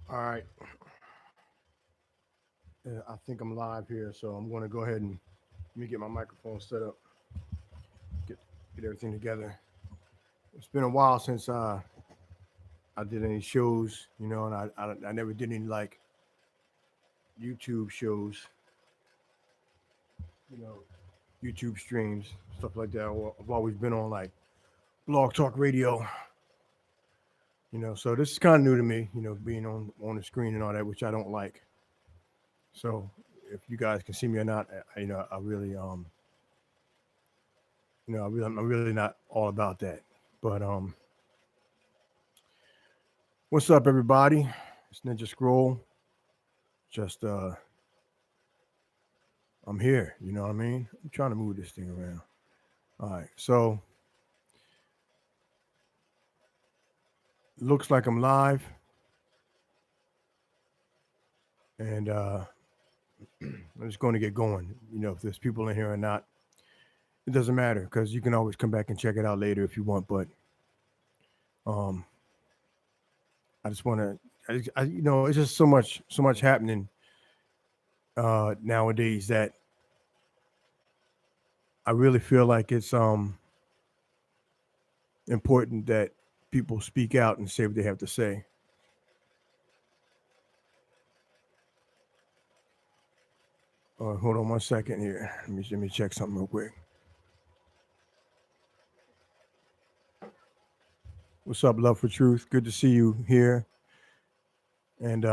All right. I think I'm live here, so I'm going to go ahead and let me get my microphone set up, get get everything together. It's been a while since I did any shows, and I never did any like YouTube shows, you know, YouTube streams, stuff like that. I've always been on like blog talk radio, so this is kind of new to me, being on the screen and all that, which I don't like. So if you guys can see me or not, I really I'm really not all about that. But what's up, everybody? It's Ninja Scroll. Just I'm here. You know what I mean? I'm trying to move this thing around. All right. So looks like I'm live, and I'm just going to get going. If there's people in here or not, it doesn't matter because you can always come back and check it out later if you want. But um, I just want to. It's just so much happening nowadays that I really feel like it's important that people speak out and say what they have to say. Hold on one second here. Let me check something real quick. What's up, Love for Truth? Good to see you here. And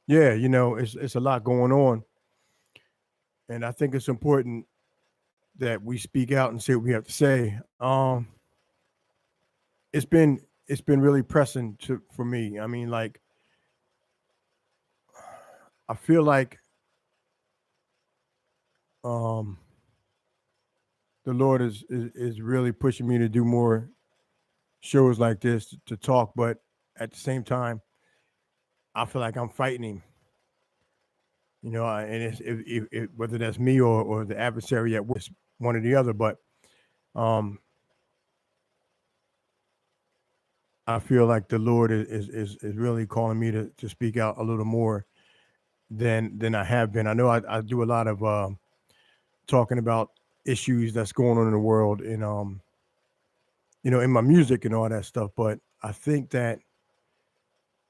yeah, it's a lot going on, and I think it's important that we speak out and say what we have to say. It's been it's been really pressing for me. I mean, like I feel like um the Lord is really pushing me to do more shows like this to talk, but at the same time, I feel like I'm fighting him. And it's if whether that's me or the adversary at work, one or the other. But um, I feel like the Lord is really calling me to speak out a little more than I have been. I know I do a lot of talking about issues that's going on in the world, and in my music and all that stuff. But I think that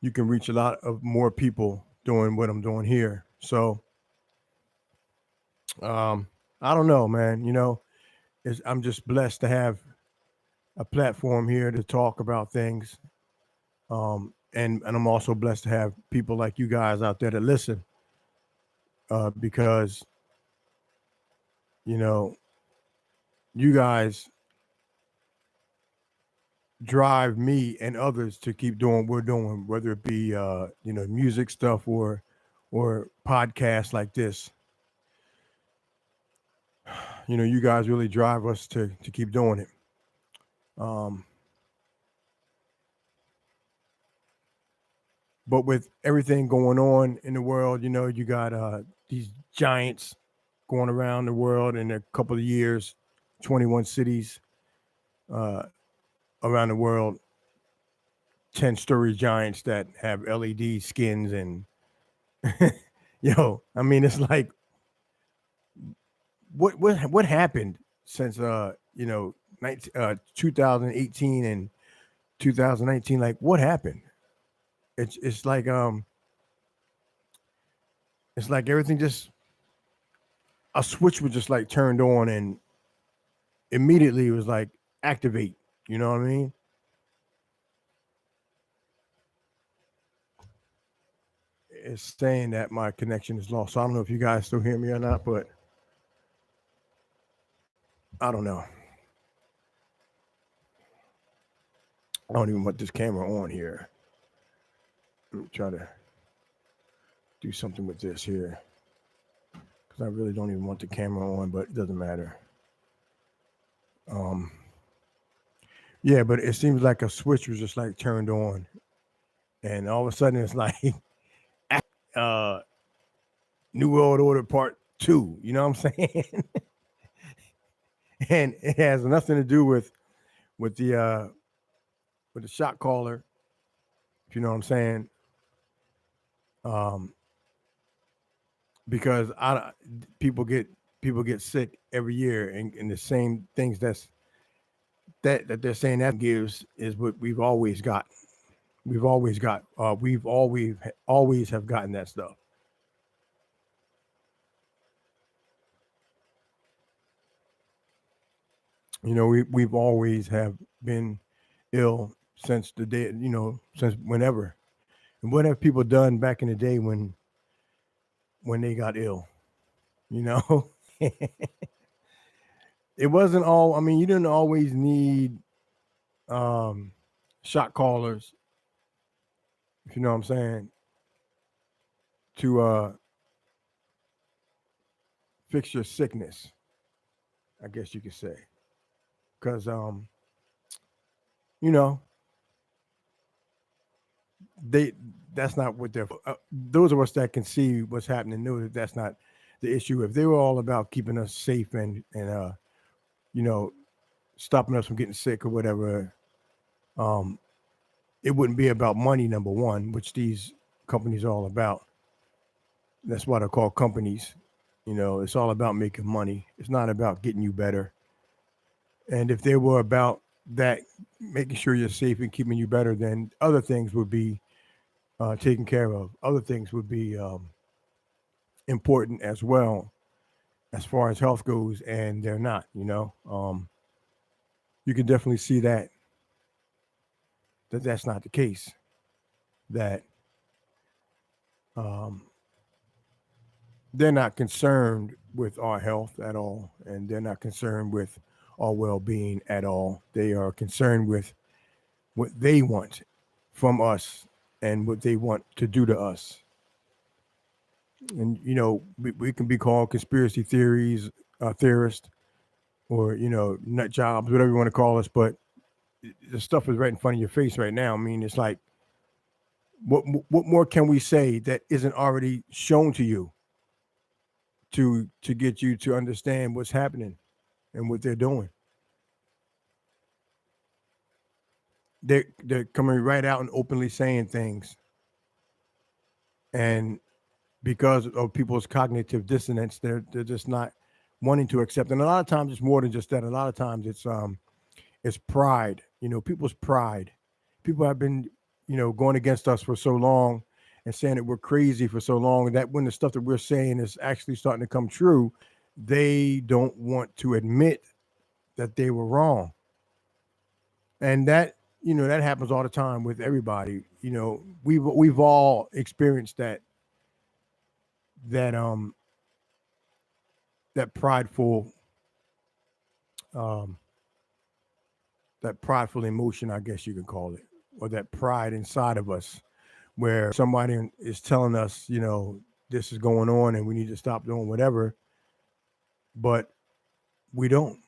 you can reach a lot of more people doing what I'm doing here. So um, I don't know, man. I'm just blessed to have a platform here to talk about things. And I'm also blessed to have people like you guys out there to listen, because you know you guys drive me and others to keep doing what we're doing, whether it be music stuff or podcasts like this. You guys really drive us to keep doing it. Um, but with everything going on in the world, you got these giants going around the world in a couple of years, 21 cities uh, around the world, 10-story giants that have LED skins and I mean, it's like what happened since 2018 and 2019? Like, what happened? It's like everything just a switch was just like turned on and immediately it was like activate. You know what I mean? It's saying that my connection is lost. So I don't know if you guys still hear me or not, but I don't know. I don't even want this camera on here. Let me try to do something with this here because I really don't even want the camera on, but it doesn't matter. Um, yeah, but it seems like a switch was just like turned on, and all of a sudden it's like uh, New World Order Part Two. You know what I'm saying? And it has nothing to do with the shot caller. If you know what I'm saying. um, because people get people get sick every year, and the same things that they're saying that gives is what we've always got. We've always got. We've always have gotten that stuff. We've always have been ill since the day. Since whenever. And what have people done back in the day when they got ill? You know, it wasn't all. I mean, you didn't always need um, shot callers, if you know what I'm saying, to fix your sickness. I guess you could say, because you know, they that's not what they're. Those of us that can see what's happening know that that's not the issue. If they were all about keeping us safe and you know stopping us from getting sick or whatever, um, it wouldn't be about money. Number one, which these companies are all about. That's why they're called companies. It's all about making money. It's not about getting you better. And if they were about that, making sure you're safe and keeping you better, then other things would be taken care of. Other things would be important as well as far as health goes, and they're not. You can definitely see that that's not the case. That um, they're not concerned with our health at all, and they're not concerned with our well-being at all. They are concerned with what they want from us and what they want to do to us. And we can be called conspiracy theorists, or nut jobs, whatever you want to call us. But the stuff is right in front of your face right now. I mean, it's like, what more can we say that isn't already shown to you to get you to understand what's happening and what they're doing? They're coming right out and openly saying things, and because of people's cognitive dissonance, they're just not wanting to accept. And a lot of times, it's more than just that. A lot of times, it's pride. People's pride. People have been going against us for so long and saying that we're crazy for so long that when the stuff that we're saying is actually starting to come true, they don't want to admit that they were wrong. And that happens all the time with everybody. We've all experienced that that prideful um that prideful emotion, I guess you can call it, or that pride inside of us, where somebody is telling us, this is going on and we need to stop doing whatever, but we don't.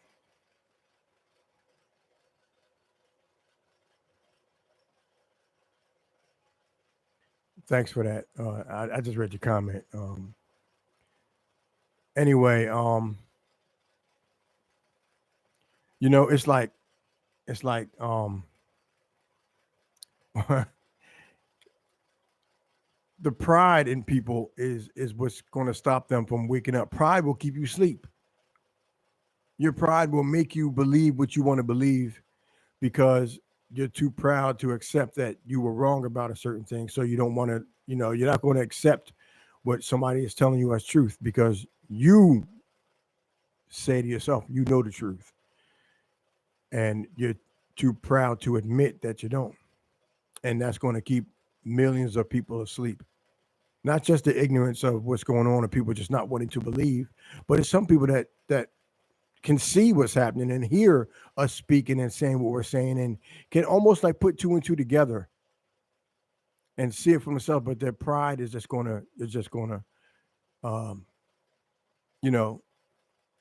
Thanks for that. I just read your comment. Anyway, it's like the pride in people is what's going to stop them from waking up. Pride will keep you asleep. Your pride will make you believe what you want to believe because you're too proud to accept that you were wrong about a certain thing. So you don't want to, you're not going to accept what somebody is telling you as truth because you say to yourself, you know the truth. And you're too proud to admit that you don't. And that's going to keep millions of people asleep. Not just the ignorance of what's going on and people just not wanting to believe, but it's some people that can see what's happening and hear us speaking and saying what we're saying and can almost like put two and two together and see it for themselves. But their pride is just gonna um, you know,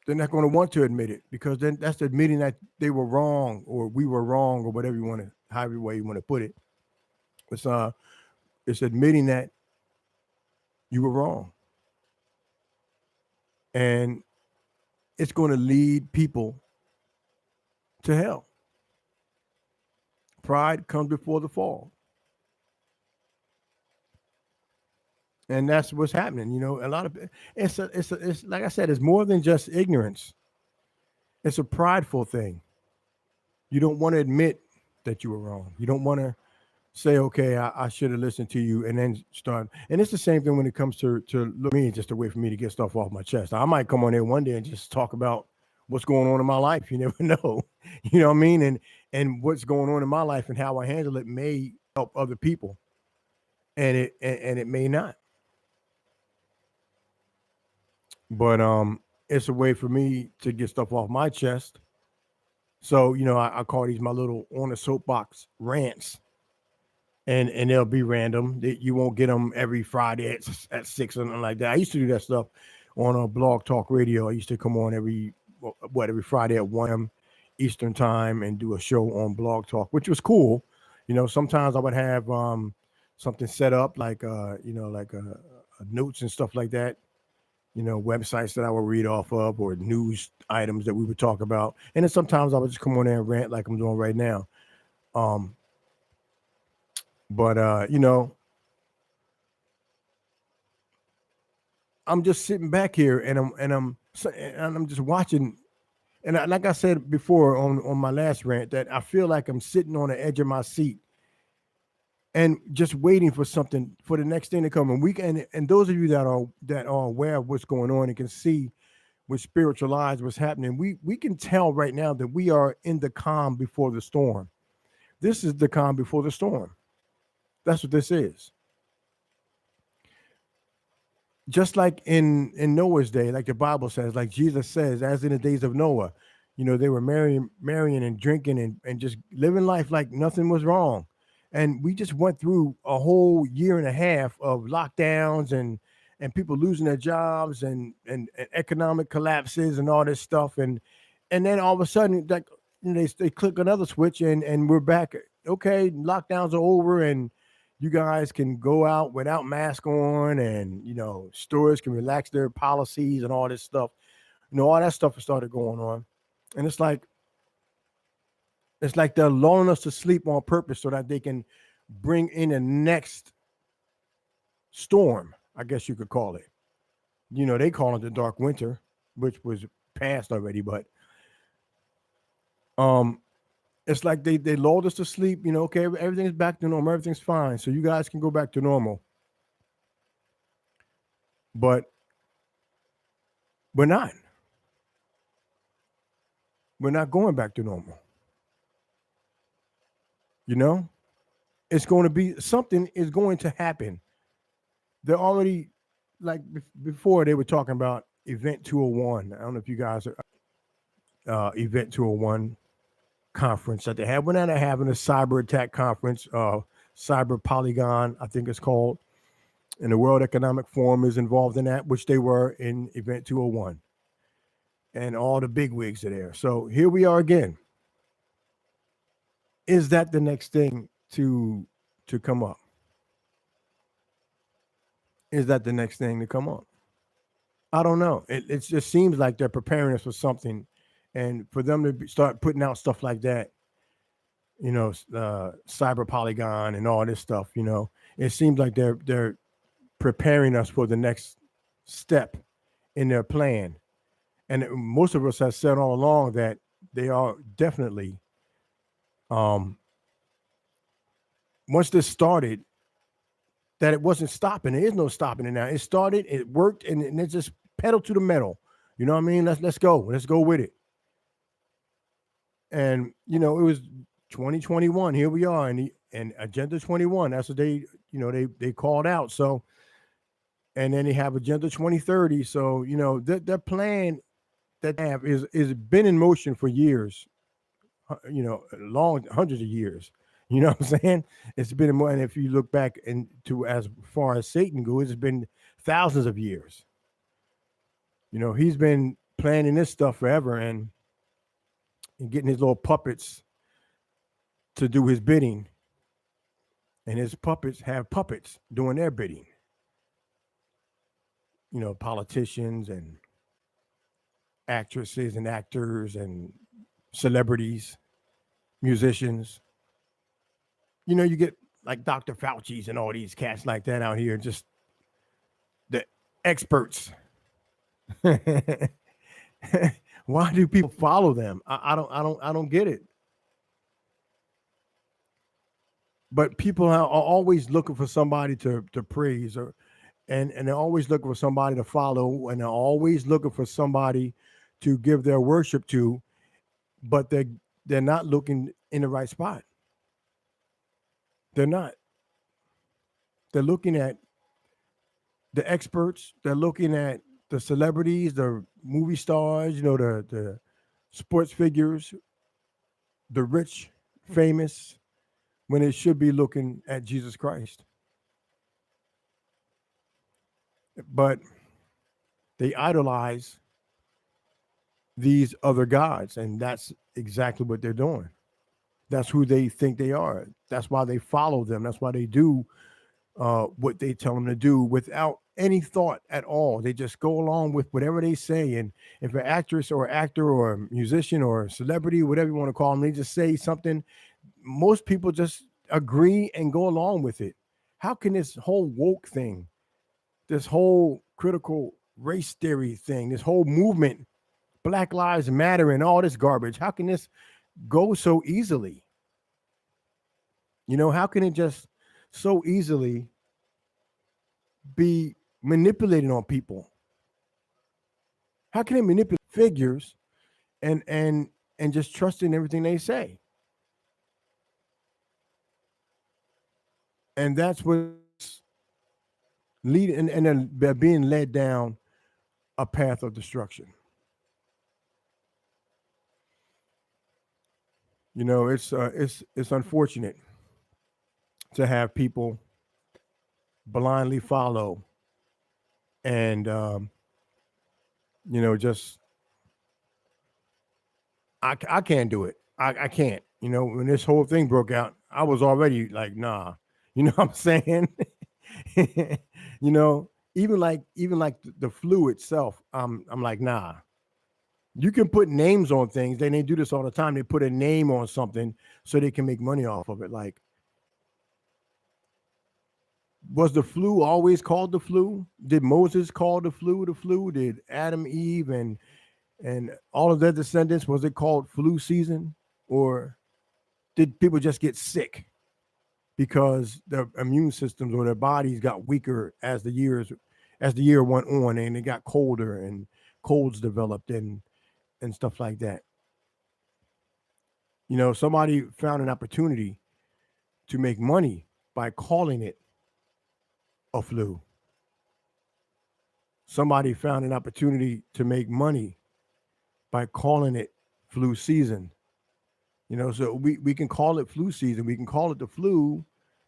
they're not gonna want to admit it because then that's admitting that they were wrong or we were wrong or whatever you want to, however way you want to put it. It's uh it's admitting that you were wrong. And it's gonna lead people to hell. Pride comes before the fall. And that's what's happening. A lot of it's like I said, it's more than just ignorance. It's a prideful thing. You don't want to admit that you were wrong. You don't want to say, okay, I should have listened to you, and then start. And it's the same thing when it comes to look me, just a way for me to get stuff off my chest. I might come on there one day and just talk about what's going on in my life. You never know, you know what I mean? And what's going on in my life and how I handle it may help other people, and it may not. But it's a way for me to get stuff off my chest. So I call these my little on the soapbox rants, and they'll be random. You won't get them every Friday at 6 or something like that. I used to do that stuff on a blog talk radio. I used to come on every Friday at 1 Eastern time and do a show on blog talk, which was cool. Sometimes I would have something set up like notes and stuff like that. Websites that I would read off of or news items that we would talk about. And then sometimes I would just come on there and rant like I'm doing right now. Um, but I'm just sitting back here and I'm just watching. And like I said before on my last rant, that I feel like I'm sitting on the edge of my seat and just waiting for something for the next thing to come. And those of you that are aware of what's going on and can see with spiritual eyes what's happening, we can tell right now that we are in the calm before the storm. This is the calm before the storm. That's what this is. Just like in Noah's day, like the Bible says, like Jesus says, as in the days of Noah, they were marrying and drinking and just living life like nothing was wrong. And we just went through a whole year and a half of lockdowns and people losing their jobs and economic collapses and all this stuff. And then all of a sudden, like they click another switch and we're back. Okay, lockdowns are over and you guys can go out without mask on, and stores can relax their policies and all this stuff. All that stuff has started going on. And it's like they're lulling us to sleep on purpose so that they can bring in the next storm, I guess you could call it. They call it the dark winter, which was past already. But um it's like they lulled us to sleep. Okay, everything's back to normal, everything's fine, so you guys can go back to normal. But we're not. We're not going back to normal. You know, it's going to be something is going to happen. They're already like before they were talking about Event 201. I don't know if you guys are Event 201 conference that they have. When they're having a cyber attack conference, Cyber Polygon, I think it's called, and the World Economic Forum is involved in that, which they were in Event 201, and all the big wigs are there. So here we are again. Is that the next thing to come up? Is that the next thing to come up? I don't know. It just seems like they're preparing us for something, and for them to start putting out stuff like that, cyber polygon and all this stuff. It seems like they're preparing us for the next step in their plan. And most of us have said all along that they are definitely, um, once this started, that it wasn't stopping. There is no stopping it now. It started, it worked, and it just pedal to the metal. You know what I mean? Let's go. Let's go with it. And it was 2021. Here we are, and Agenda 21. That's what they called out. So, and then they have Agenda 2030. So their plan that they have is been in motion for years. Long hundreds of years. You know what I'm saying? It's been more, and if you look back into as far as Satan goes, it's been thousands of years. He's been planning this stuff forever and getting his little puppets to do his bidding, and his puppets have puppets doing their bidding. Politicians and actresses and actors and celebrities, musicians. You get like Dr. Fauci's and all these cats like that out here just experts. Why do people follow them? I don't get it. But people are always looking for somebody to praise, or and they're always looking for somebody to follow, and they're always looking for somebody to give their worship to, but they're not looking in the right spot. They're not. They're looking at the experts. They're looking at the celebrities, the movie stars, the sports figures, the rich, famous, when it should be looking at Jesus Christ. But they idolize these other gods, and that's exactly what they're doing. That's who they think they are. That's why they follow them. That's why they do what they tell them to do without any thought at all. They just go along with whatever they say. And if an actress or actor or a musician or a celebrity, whatever you want to call them, they just say something, most people just agree and go along with it. How can this whole woke thing, this whole critical race theory thing, this whole movement, Black Lives Matter and all this garbage, how can this go so easily? How can it just so easily be manipulated on people? How can they manipulate figures and just trust in everything they say? And that's what's leading, and then they're being led down a path of destruction. It's unfortunate to have people blindly follow and just I can't do it. I can't. When this whole thing broke out, I was already like, nah. You know what I'm saying? you know, even like the flu itself, I'm like, nah. You can put names on things. They do this all the time. They put a name on something so they can make money off of it. Like, was the flu always called the flu? Did Moses call the flu the flu? Did Adam, Eve, and all of their descendants, was it called flu season? Or did people just get sick because their immune systems or their bodies got weaker as the year went on, and it got colder and colds developed and stuff like that? Somebody found an opportunity to make money by calling it a flu. Somebody found an opportunity to make money by calling it flu season. So we can call it flu season. We can call it the flu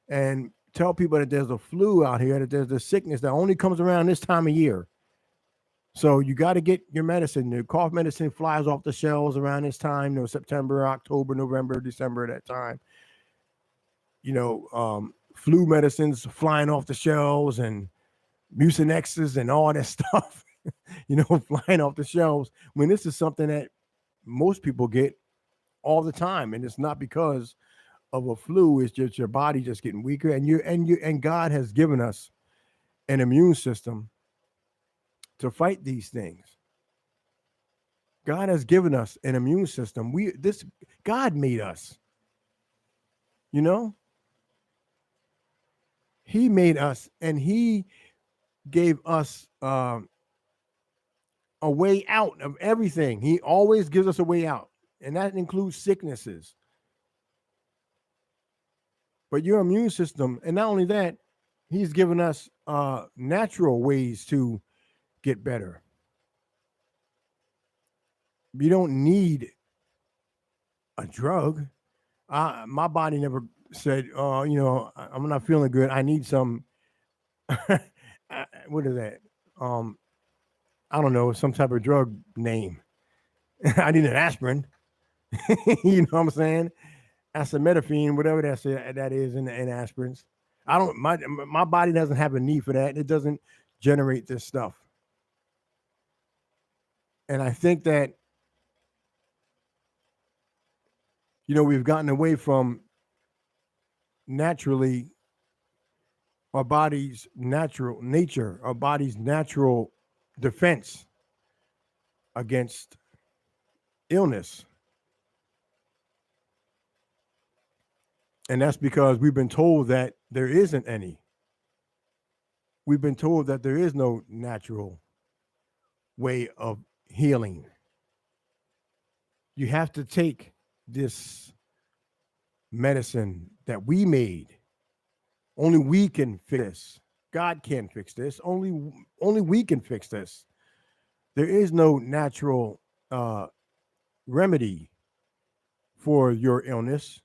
and tell people that there's a flu out here, that there's a sickness that only comes around this time of year. So you got to get your medicine. The cough medicine flies off the shelves around this time, September, October, November, December, that time. Flu medicines flying off the shelves, and Mucinexes and all that stuff, flying off the shelves, when this is something that most people get all the time. And it's not because of a flu, it's just your body just getting weaker. And God has given us an immune system to fight these things. God has given us an immune system. God made us. You know, He made us, and He gave us a way out of everything. He always gives us a way out, and that includes sicknesses. But your immune system, and not only that, He's given us natural ways to get better. You don't need a drug. My body never said, I'm not feeling good. I need some. What is that? Um, I don't know, some type of drug name. I need an aspirin. You know what I'm saying? Acetaminophen, whatever that is in aspirins. I don't. My body doesn't have a need for that. It doesn't generate this stuff. And I think that we've gotten away from naturally our body's natural nature, our body's natural defense against illness. And that's because we've been told that there isn't any. We've been told that there is no natural way of healing. You have to take this medicine that we made. Only we can fix this. God can't fix this. Only we can fix this. There is no natural remedy for your illness.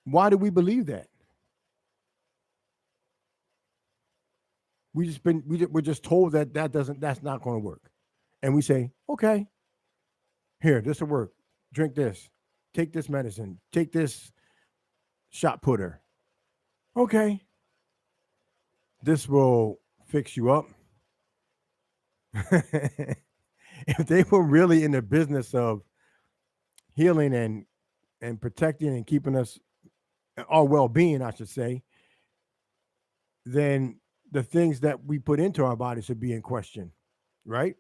Why do we believe that? We're just told that that's not going to work, and we say, okay, here, this will work. Drink this, take this medicine, take this shot putter. Okay, this will fix you up. If they were really in the business of healing and protecting and keeping us our well-being, I should say, then the things that we put into our bodies should be in question, right?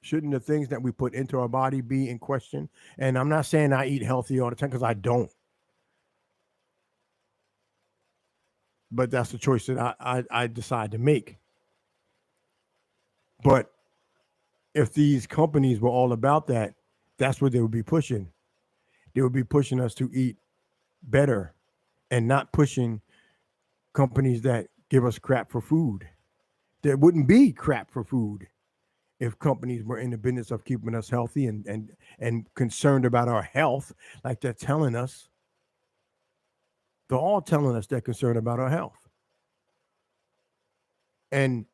Shouldn't the things that we put into our body be in question? And I'm not saying I eat healthy all the time because I don't, but that's the choice that I decide to make. But if these companies were all about that, that's what they would be pushing. They would be pushing us to eat better and not pushing companies that give us crap for food. There wouldn't be crap for food if companies were in the business of keeping us healthy and concerned about our health, like they're telling us. They're all telling us they're concerned about our health and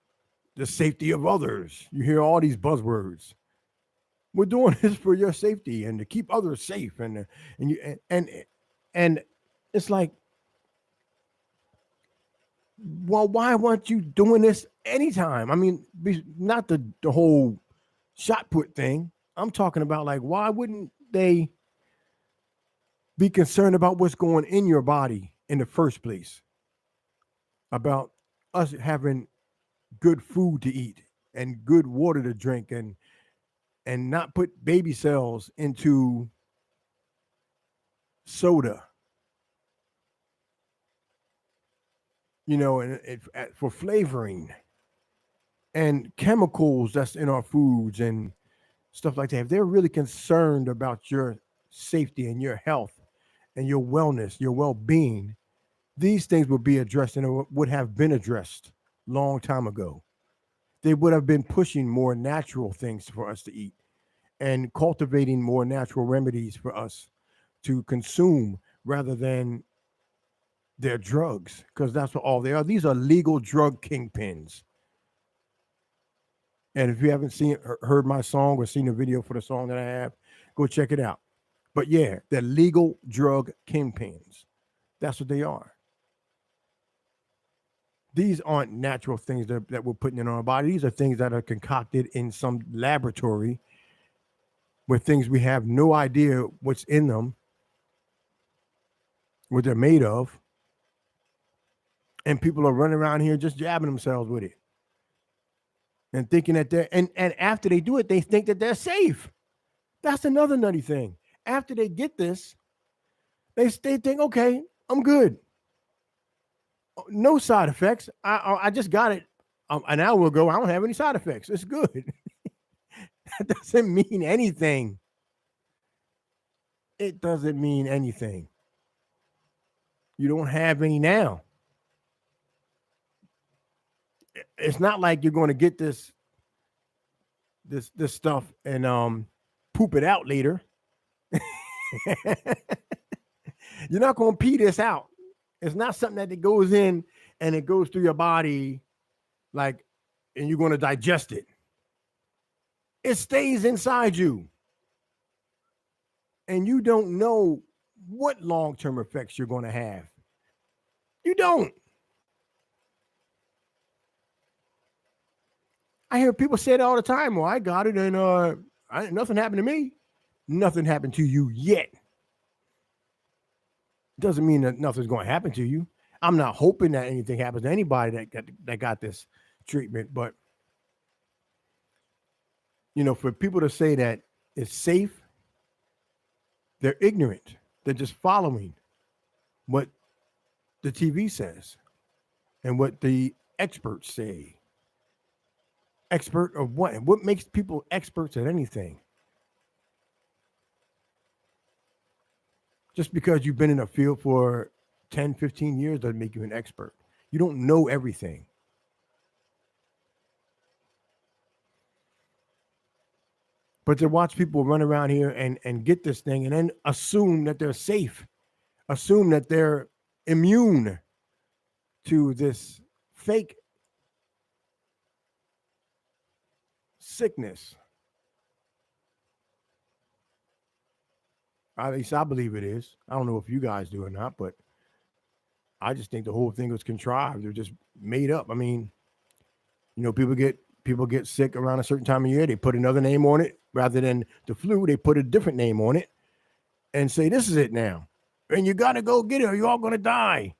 the safety of others. You hear all these buzzwords. We're doing this for your safety and to keep others safe, and it's like, well, why weren't you doing this anytime? I mean, not the whole shot put thing. I'm talking about, like, why wouldn't they be concerned about what's going in your body in the first place? About us having good food to eat and good water to drink and not put baby cells into soda, and for flavoring and chemicals that's in our foods and stuff like that. If they're really concerned about your safety and your health and your wellness, your well-being, these things would be addressed and would have been addressed long time ago. They would have been pushing more natural things for us to eat and cultivating more natural remedies for us to consume rather than their drugs, because that's what all they are. These are legal drug kingpins. And if you haven't heard my song or seen the video for the song that I have, go check it out. But yeah, they're legal drug kingpins. That's what they are. These aren't natural things that we're putting in our body. These are things that are concocted in some laboratory with things we have no idea what's in them, what they're made of. And people are running around here just jabbing themselves with it and thinking that and after they do it, they think that they're safe. That's another nutty thing. After they get this, they think, okay, I'm good. No side effects. I just got it an hour ago. I don't have any side effects. It's good. That doesn't mean anything. It doesn't mean anything. You don't have any now. It's not like you're going to get this stuff and poop it out later. You're not going to pee this out. It's not something that it goes in and it goes through your body, and you're going to digest it. It stays inside you. And you don't know what long-term effects you're going to have. You don't. I hear people say it all the time. Well, I got it and nothing happened to me. Nothing happened to you yet. Doesn't mean that nothing's going to happen to you. I'm not hoping that anything happens to anybody that got this treatment, but for people to say that it's safe, they're ignorant. They're just following what the TV says and what the experts say. Expert of what? And what makes people experts at anything? Just because you've been in a field for 10, 15 years doesn't make you an expert. You don't know everything. But to watch people run around here and get this thing and then assume that they're safe, assume that they're immune to this fake sickness. At least I believe it is. I don't know if you guys do or not, but I just think the whole thing was contrived. They're just made up. I mean, people get sick around a certain time of year. They put another name on it rather than the flu. They put a different name on it and say this is it now, and you got to go get it, or you're all gonna die.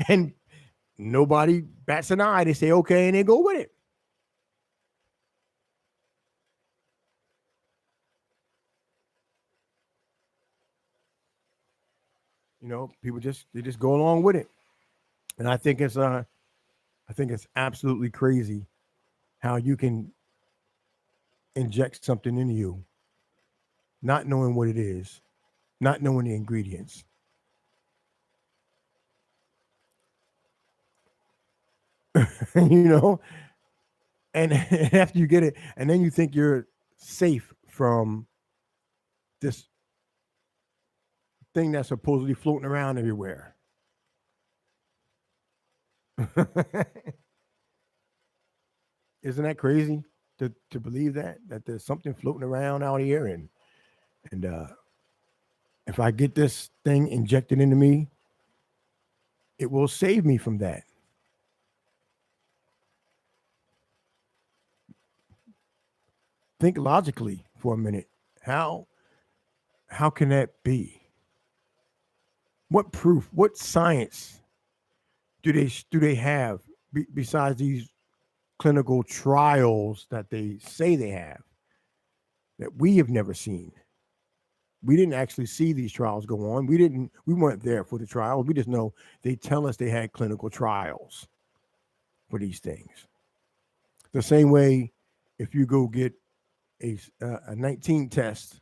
And nobody bats an eye. They say okay, and they go with it. People just go along with it, and I think it's absolutely crazy how you can inject something into you, not knowing what it is, not knowing the ingredients, you know, and after you get it, and then you think you're safe from this thing that's supposedly floating around everywhere. Isn't that crazy to believe that there's something floating around out here, and if I get this thing injected into me, it will save me from that. Think logically for a minute. How can that be? What proof? What science do they have besides these clinical trials that they say they have that we have never seen? We didn't actually see these trials go on. We weren't there for the trials. We just know they tell us they had clinical trials for these things. The same way, if you go get a 19 test,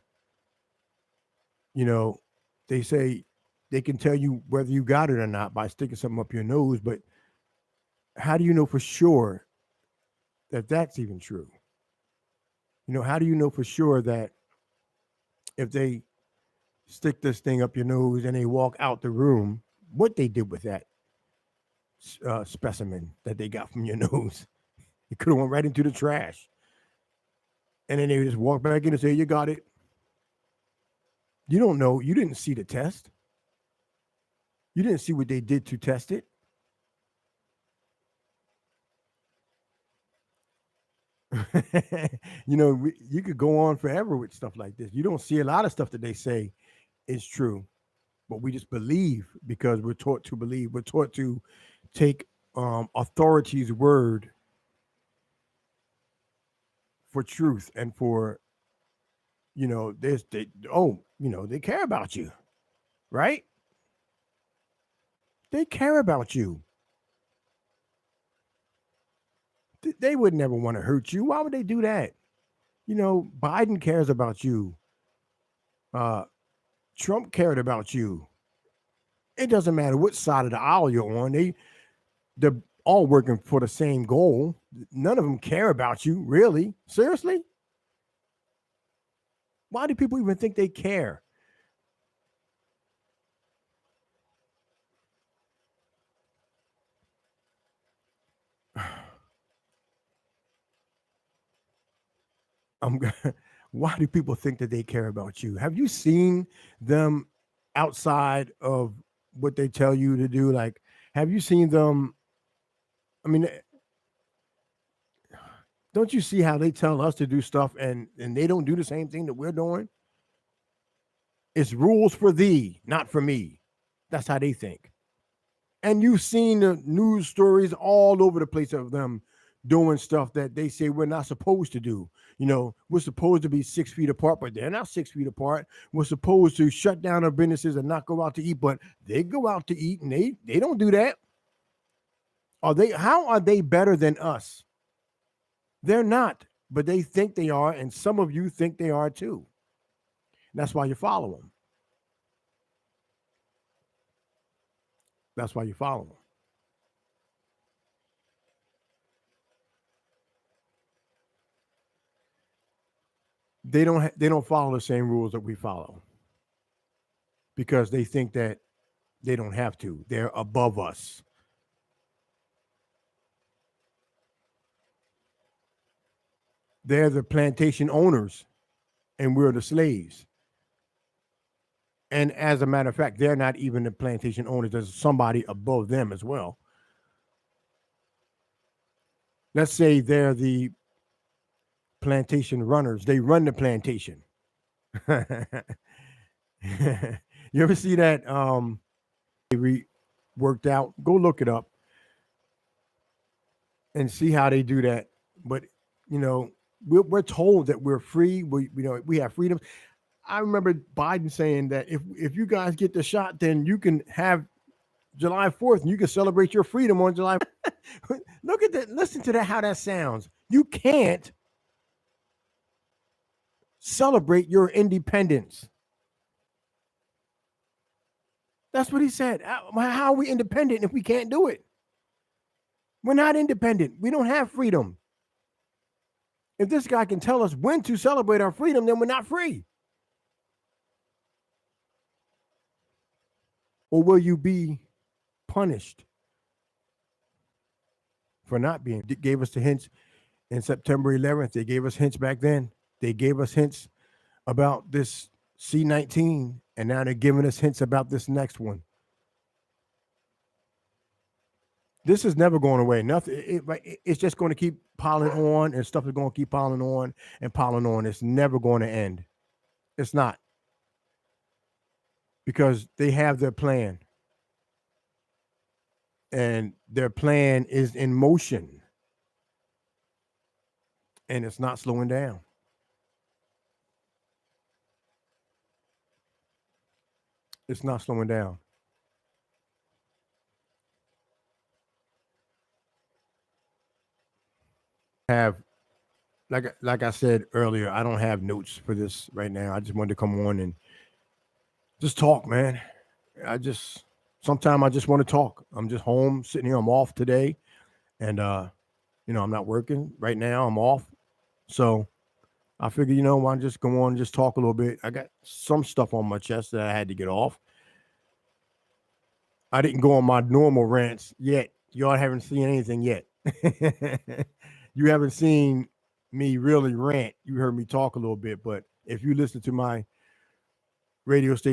you know, they say they can tell you whether you got it or not by sticking something up your nose, but how do you know for sure that that's even true? How do you know for sure that if they stick this thing up your nose and they walk out the room, what they did with that specimen that they got from your nose? It could have went right into the trash, and then they just walk back in and say, "You got it." You don't know. You didn't see the test. You didn't see what they did to test it. You could go on forever with stuff like this. You don't see a lot of stuff that they say is true, but we just believe because we're taught to believe. We're taught to take authority's word for truth and for this. They care about you, right? They care about you. They would never want to hurt you. Why would they do that? Biden cares about you. Uh, Trump cared about you. It doesn't matter what side of the aisle you're on. They're all working for the same goal. None of them care about you, really. Seriously? Why do people even think they care? I'm why do people think that they care about you? Have you seen them outside of what they tell you to do? Like, have you seen them? I mean, don't you see how they tell us to do stuff and they don't do the same thing that we're doing? It's rules for thee, not for me. That's how they think. And you've seen the news stories all over the place of them doing stuff that they say we're not supposed to do. We're supposed to be 6 feet apart, but they're not 6 feet apart. We're supposed to shut down our businesses and not go out to eat, but they go out to eat and they don't do that. How are they better than us? They're not, but they think they are, and some of you think they are too. That's why you follow them. That's why you follow them. They don't follow the same rules that we follow because they think that they don't have to. They're above us. They're the plantation owners and we're the slaves. And as a matter of fact, they're not even the plantation owners. There's somebody above them as well. Let's say they're the plantation runners. They run the plantation. You ever see that worked out? Go look it up and see how they do that. But we're told that we're free. We have freedom. I remember Biden saying that if you guys get the shot, then you can have July 4th and you can celebrate your freedom on July. Look at that. Listen to that. How that sounds. You can't celebrate your independence. That's what he said. How are we independent if we can't do it? We're not independent. We don't have freedom. If this guy can tell us when to celebrate our freedom, then we're not free. Or will you be punished for not being? They gave us the hints in September 11th. They gave us hints back then. They gave us hints about this C-19, and now they're giving us hints about this next one. This is never going away. Nothing. It's just going to keep piling on, and stuff is going to keep piling on and piling on. It's never going to end. It's not, because they have their plan, and their plan is in motion, and it's not slowing down. It's not slowing down. Have like I said earlier, I don't have notes for this right now. I just wanted to come on and just talk, man. Sometimes I just want to talk. I'm just home sitting here. I'm off today, and I'm not working right now. I'm off, so I figure, why just go on and just talk a little bit. I got some stuff on my chest that I had to get off. I didn't go on my normal rants yet. Y'all haven't seen anything yet. You haven't seen me really rant. You heard me talk a little bit, but if you listen to my radio station